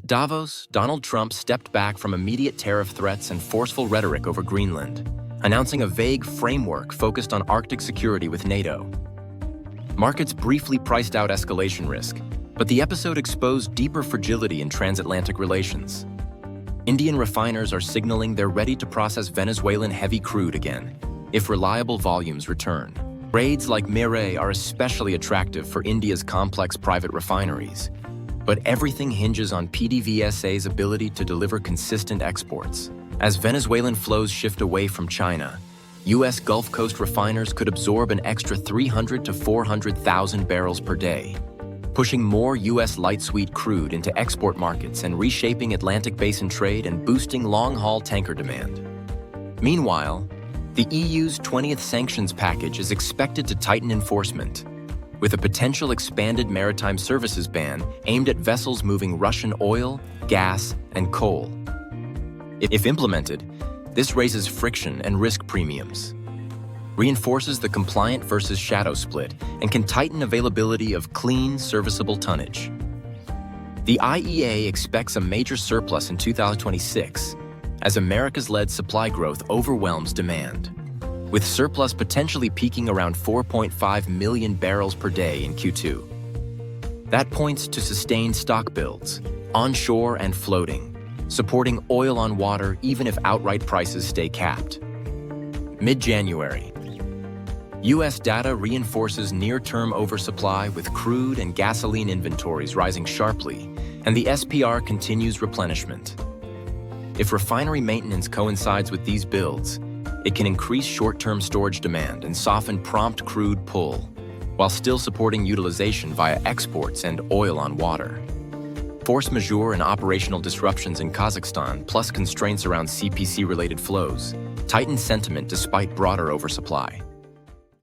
At Davos, Donald Trump stepped back from immediate tariff threats and forceful rhetoric over Greenland, announcing a vague framework focused on Arctic security with NATO. Markets briefly priced out escalation risk, but the episode exposed deeper fragility in transatlantic relations. Indian refiners are signaling they're ready to process Venezuelan heavy crude again, if reliable volumes return. Trades like Mirai are especially attractive for India's complex private refineries, but everything hinges on PDVSA's ability to deliver consistent exports. As Venezuelan flows shift away from China, U.S. Gulf Coast refiners could absorb an extra 300 to 400,000 barrels per day, pushing more U.S. light sweet crude into export markets and reshaping Atlantic Basin trade and boosting long-haul tanker demand. Meanwhile, the EU's 20th sanctions package is expected to tighten enforcement, with a potential expanded maritime services ban aimed at vessels moving Russian oil, gas, and coal. If implemented, this raises friction and risk premiums, reinforces the compliant versus shadow split, and can tighten availability of clean, serviceable tonnage. The IEA expects a major surplus in 2026 as America's led supply growth overwhelms demand, with surplus potentially peaking around 4.5 million barrels per day in Q2. That points to sustained stock builds, onshore and floating, supporting oil on water even if outright prices stay capped. Mid-January, U.S. data reinforces near-term oversupply with crude and gasoline inventories rising sharply, and the SPR continues replenishment. If refinery maintenance coincides with these builds, it can increase short-term storage demand and soften prompt crude pull, while still supporting utilization via exports and oil on water. Force majeure and operational disruptions in Kazakhstan, plus constraints around CPC-related flows, tighten sentiment despite broader oversupply.